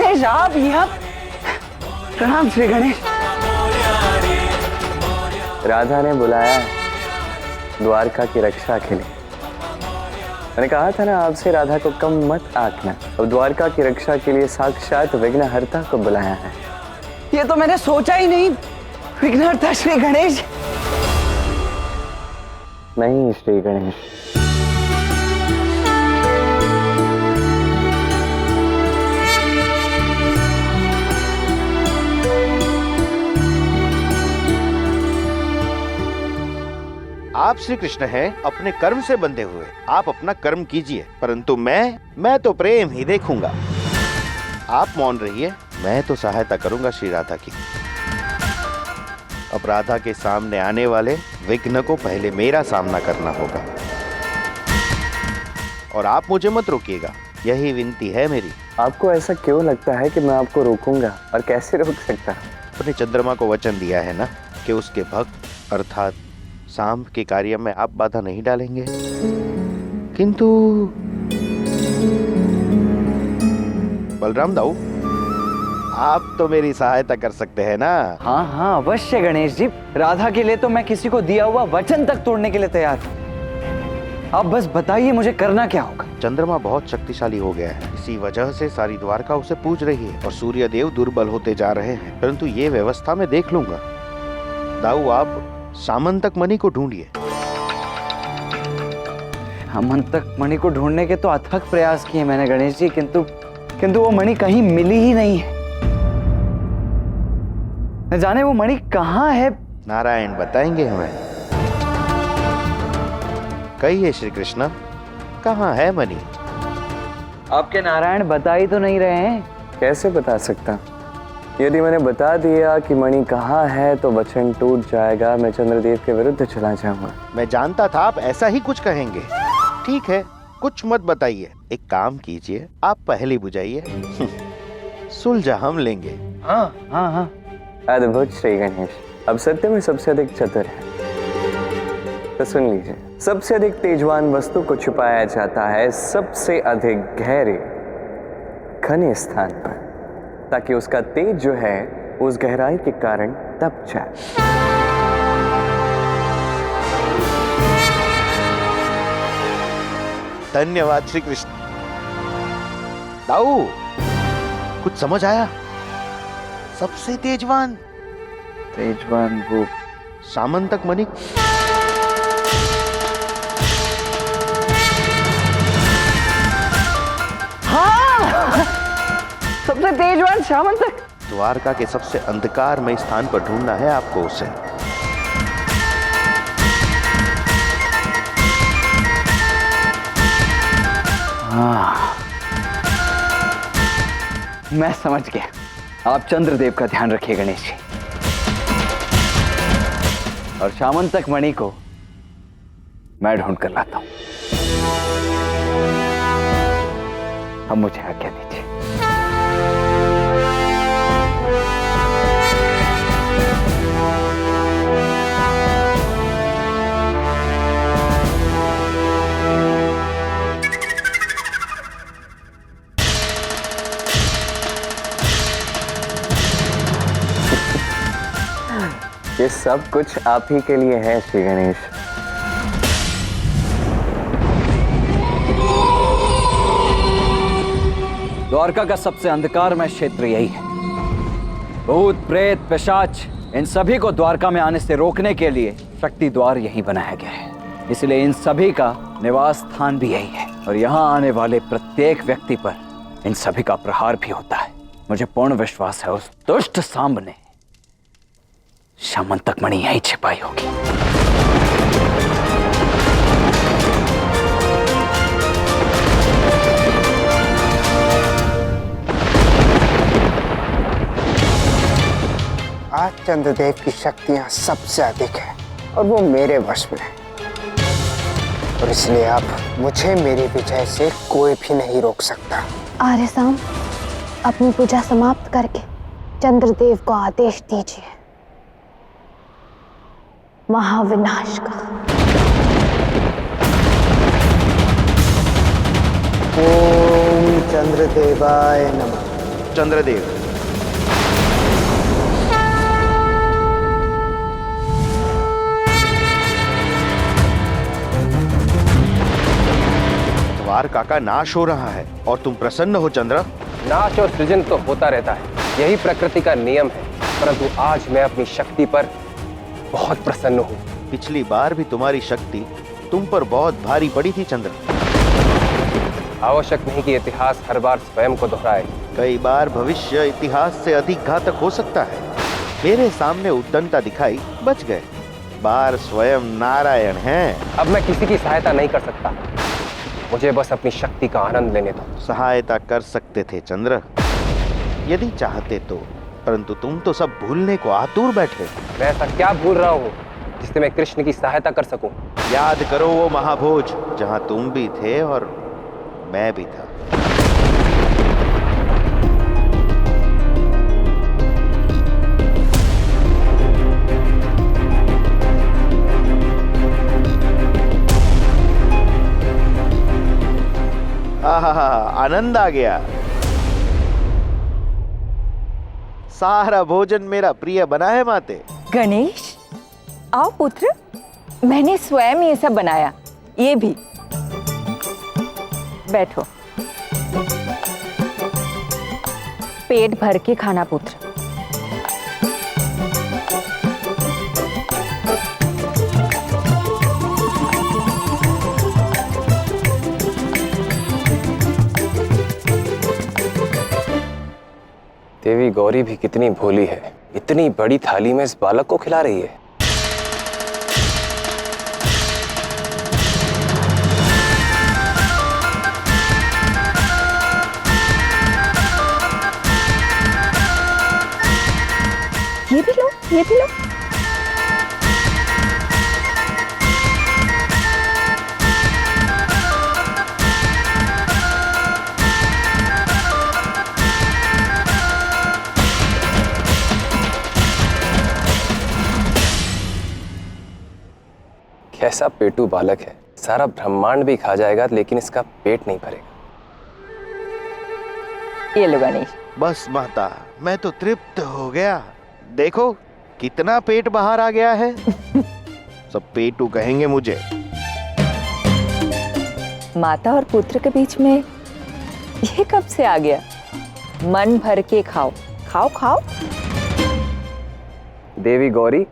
गणेश आप यहाँ? प्रणाम श्री गणेश। राधा ने बुलाया है द्वारका की रक्षा के लिए। मैंने कहा था ना आपसे राधा को कम मत आंकना। अब द्वारका की रक्षा के लिए साक्षात विघ्नहर्ता को बुलाया है। ये तो मैंने सोचा ही नहीं। विघ्नहर्ता श्री गणेश? नहीं श्री गणेश, आप श्री कृष्ण हैं, अपने कर्म से बंधे हुए। आप अपना कर्म कीजिए, परंतु मैं तो प्रेम ही देखूंगा। आप मौन रहिए, मैं तो सहायता करूंगा श्री राधा की। अब राधा के सामने आने वाले विघ्न को पहले मेरा सामना करना होगा, और आप मुझे मत रोकिएगा, यही विनती है मेरी। आपको ऐसा क्यों लगता है कि मैं आपको रोकूंगा, और कैसे रोक सकता हूँ? अपने चंद्रमा को वचन दिया है ना कि उसके भक्त अर्थात सांब के कार्य में आप बाधा नहीं डालेंगे। किंतु बलराम दाऊ, आप तो मेरी सहायता कर सकते हैं ना? हाँ हाँ अवश्य गणेश जी। राधा के लिए तो मैं किसी को दिया हुआ वचन तक तोड़ने के लिए तैयार हूँ। आप बस बताइए मुझे करना क्या होगा। चंद्रमा बहुत शक्तिशाली हो गया है, इसी वजह से सारी द्वारका उसे पूज रही है और सूर्य देव दुर्बल होते जा रहे हैं, परंतु ये व्यवस्था मैं देख लूंगा। दाऊ आप सामंतक मणि को ढूंढिए। सामंतक मणि को ढूंढने के तो अथक प्रयास किए मैंने गणेश जी, किंतु वो मणि कहीं मिली ही नहीं है। न जाने वो मणि कहाँ है। नारायण बताएंगे हमें। कहिए श्री कृष्ण, कहाँ है मणि? आपके नारायण बता ही तो नहीं रहे हैं। कैसे बता सकता? यदि मैंने बता दिया कि मणि कहाँ है तो वचन टूट जाएगा, मैं चंद्रदेव के विरुद्ध चला जाऊंगा। मैं जानता था आप ऐसा ही कुछ कहेंगे। ठीक है, कुछ मत बताइए, एक काम कीजिए, आप पहले बुझाइए, सुलझा हम लेंगे। हाँ हाँ हाँ। अद्भुत श्री गणेश, अब सत्य में सबसे अधिक चतुर है। तो सुन लीजिए, सबसे अधिक तेजवान वस्तु को छुपाया जाता है सबसे अधिक गहरे घने स्थान पर, ताकि उसका तेज जो है उस गहराई के कारण तप जाए। धन्यवाद श्री कृष्ण। दाऊ, कुछ समझ आया? सबसे तेजवान वो सामंतक मणि। हाँ, सबसे तेजवान सामंतक। द्वारका के सबसे अंधकारमय स्थान पर ढूंढना है आपको उसे। हाँ, मैं समझ गया। आप चंद्रदेव का ध्यान रखिए गणेश जी, और सामंतक मणि को मैं ढूंढ कर लाता हूं। अब मुझे आज्ञा दीजिए। ये सब कुछ आप ही के लिए है श्री गणेश। द्वारका का सबसे अंधकारमय क्षेत्र यही है। भूत प्रेत पिशाच इन सभी को द्वारका में आने से रोकने के लिए शक्ति द्वार यही बनाया गया है। इसलिए इन सभी का निवास स्थान भी यही है, और यहाँ आने वाले प्रत्येक व्यक्ति पर इन सभी का प्रहार भी होता है। मुझे पूर्ण विश्वास है उस दुष्ट सांब ने सामंतक मणि यहीं छिपाई होगी। आज चंद्रदेव की शक्तियां सबसे अधिक है और वो मेरे वश में है, और इसलिए अब मुझे मेरी विजय से कोई भी नहीं रोक सकता। आर्य सांब, अपनी पूजा समाप्त करके चंद्रदेव को आदेश दीजिए महाविनाश का। ओम चंद्रदेवाय नमः। चंद्रदेव। द्वारका का नाश हो रहा है और तुम प्रसन्न हो चंद्र? नाश और सृजन तो होता रहता है, यही प्रकृति का नियम है, परंतु आज मैं अपनी शक्ति पर बहुत प्रसन्न हूँ। पिछली बार भी तुम्हारी शक्ति तुम पर बहुत भारी पड़ी थी चंद्र। आवश्यक नहीं कि इतिहास हर बार स्वयं को दोहराए। कई बार भविष्य इतिहास से अधिक घातक हो सकता है। मेरे सामने उद्दंडता दिखाई, बच गए। बार स्वयं नारायण हैं। अब मैं किसी की सहायता नहीं कर सकता, मुझे बस अपनी शक्ति का आनंद लेने दो। सहायता कर सकते थे चंद्र, यदि चाहते तो, परंतु तुम तो सब भूलने को आतुर बैठे। मैं ऐसा क्या भूल रहा हूँ जिससे मैं कृष्ण की सहायता कर सकूं? याद करो वो महाभोज जहां तुम भी थे और मैं भी था। आनंद आ गया। सारा भोजन मेरा प्रिय बना है माते। गणेश, आओ पुत्र, मैंने स्वयं ये सब बनाया। ये भी बैठो, पेट भर के खाना पुत्र। देवी गौरी भी कितनी भोली है, इतनी बड़ी थाली में इस बालक को खिला रही है। ये भी लो, ये भी लो। कैसा पेटू बालक है, सारा ब्रह्मांड भी खा जाएगा लेकिन इसका पेट नहीं भरेगा। ये लो गणेश। बस माता, मैं तो तृप्त हो गया। देखो कितना पेट बाहर आ गया है। सब पेटू कहेंगे मुझे। माता और पुत्र के बीच में ये कब से आ गया? मन भर के खाओ, खाओ खाओ। देवी गौरी,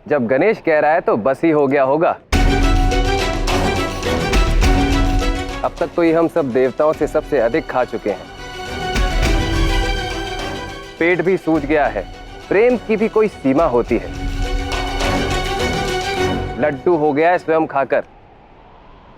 जब गणेश कह रहा है तो बस ही हो गया होगा। अब तक तो ये हम सब देवताओं से सबसे अधिक खा चुके हैं। पेट भी सूज गया है, प्रेम की भी कोई सीमा होती है। लड्डू हो गया है स्वयं खाकर,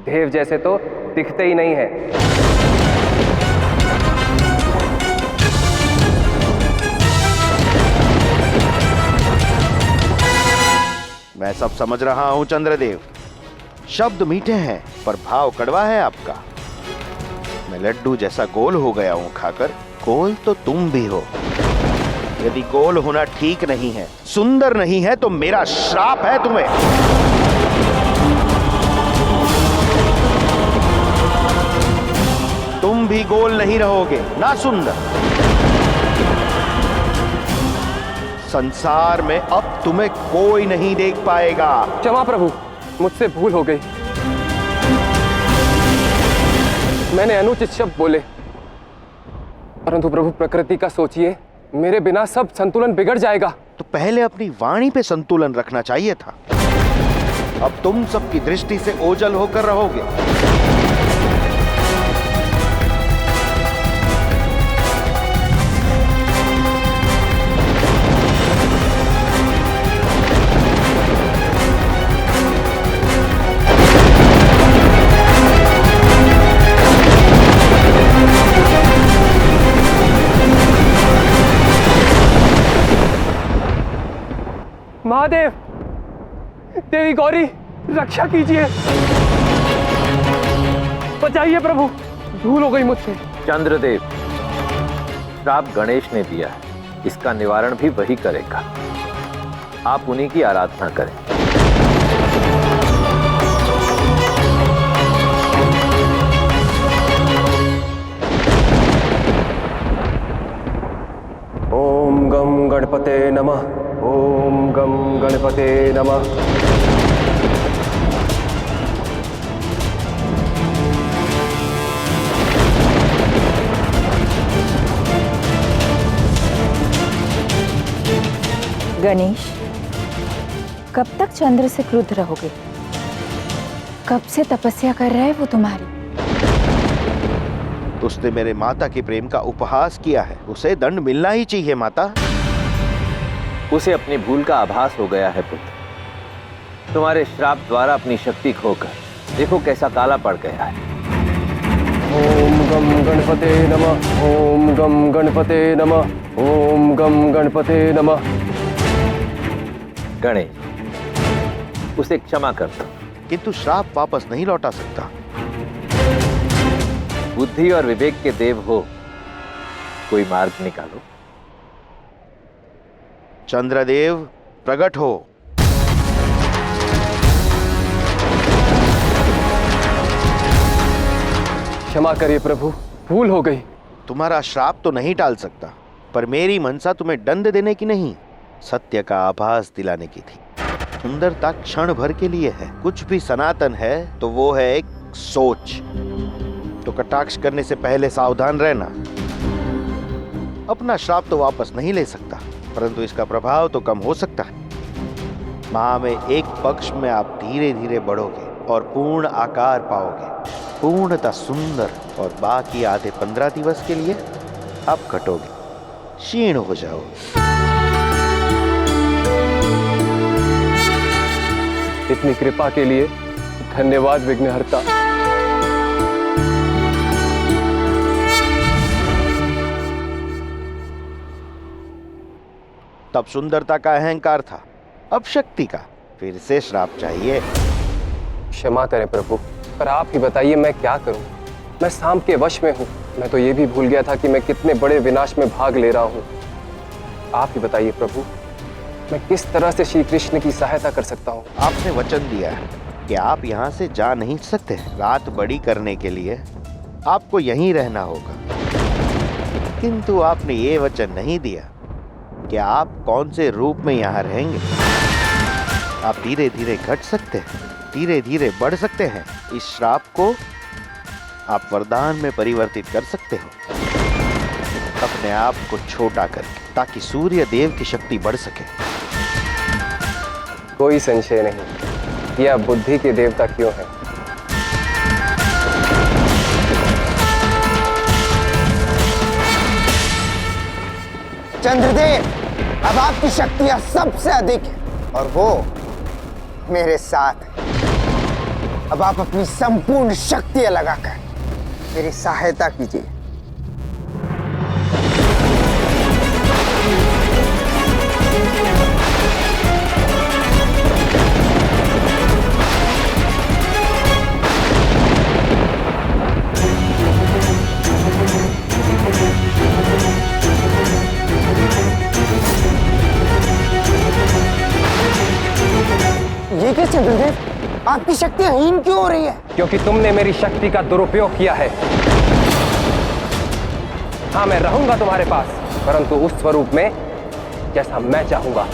देव जैसे तो दिखते ही नहीं है। मैं सब समझ रहा हूं चंद्रदेव, शब्द मीठे हैं पर भाव कड़वा है आपका। मैं लड्डू जैसा गोल हो गया हूं खाकर, गोल तो तुम भी हो। यदि गोल होना ठीक नहीं है, सुंदर नहीं है, तो मेरा श्राप है तुम्हें। तुम भी गोल नहीं रहोगे, ना सुंदर। संसार में अब तुम्हें कोई नहीं देख पाएगा। क्षमा प्रभु, मुझसे भूल हो गई। मैंने अनुचित शब्द बोले, परंतु प्रभु प्रकृति का सोचिए, मेरे बिना सब संतुलन बिगड़ जाएगा। तो पहले अपनी वाणी पे संतुलन रखना चाहिए था। अब तुम सबकी दृष्टि से ओझल होकर रहोगे। महादेव, देवी गौरी, रक्षा कीजिए, बचाइए प्रभु, भूल हो गई मुझसे। चंद्रदेव, श्राप गणेश ने दिया है, इसका निवारण भी वही करेगा। आप उन्हीं की आराधना करें। गणपते नमः। ओम गम गणपते नमः। गणेश, कब तक चंद्र से क्रुद्ध रहोगे? कब से तपस्या कर रहा है वो तुम्हारी? उसने मेरे माता के प्रेम का उपहास किया है, उसे दंड मिलना ही चाहिए माता। उसे अपनी भूल का आभास हो गया है पुत्र। तुम्हारे श्राप द्वारा अपनी शक्ति खोकर देखो कैसा काला पड़ गया है। ओम गम गणपते नमः। ओम गम गणपते नमः। ओम गम गणपते नमः। गणेश, उसे क्षमा कर दो। किंतु श्राप वापस नहीं लौटा सकता। बुद्धि और विवेक के देव हो, कोई मार्ग निकालो। चंद्रदेव प्रकट हो। क्षमा करिए प्रभु, भूल हो गई। तुम्हारा श्राप तो नहीं टाल सकता, पर मेरी मनसा तुम्हें दंड देने की नहीं, सत्य का आभास दिलाने की थी। सुंदरता क्षण भर के लिए है, कुछ भी सनातन है तो वो है एक सोच। तो कटाक्ष करने से पहले सावधान रहना। अपना श्राप तो वापस नहीं ले सकता, परंतु इसका प्रभाव तो कम हो सकता है। माह में एक पक्ष में आप धीरे धीरे बढ़ोगे और पूर्ण आकार पाओगे, पूर्णतः सुंदर, और बाकी आधे 15 दिवस के लिए आप घटोगे, क्षीण हो जाओगे। इतनी कृपा के लिए धन्यवाद विघ्नहर्ता। तब सुंदरता का अहंकार था, अब शक्ति का। फिर से श्राप चाहिए। क्षमा करें प्रभु, पर आप ही बताइए मैं क्या करूं? मैं सांप के वश में हूं। मैं तो ये भी भूल गया था कि मैं कितने बड़े विनाश में भाग ले रहा हूं। आप ही बताइए प्रभु, मैं किस तरह से श्री कृष्ण की सहायता कर सकता हूं? आपने वचन दिया है कि आप यहाँ से जा नहीं सकते। रात बड़ी करने के लिए आपको यहीं रहना होगा, किंतु आपने ये वचन नहीं दिया कि आप कौन से रूप में यहाँ रहेंगे। आप धीरे धीरे घट सकते हैं, धीरे धीरे बढ़ सकते हैं। इस श्राप को आप वरदान में परिवर्तित कर सकते हो, अपने आप को छोटा करके, ताकि सूर्य देव की शक्ति बढ़ सके। कोई संशय नहीं, यह बुद्धि के देवता क्यों है। चंद्रदेव, अब आपकी शक्तियां सबसे अधिक है और वो मेरे साथ है। अब आप अपनी संपूर्ण शक्तियां लगाकर मेरी सहायता कीजिए। ये क्या चंद्रदेव, आपकी शक्ति हीन क्यों हो रही है? क्योंकि तुमने मेरी शक्ति का दुरुपयोग किया है। हाँ, मैं रहूंगा तुम्हारे पास, परंतु उस स्वरूप में जैसा मैं चाहूंगा।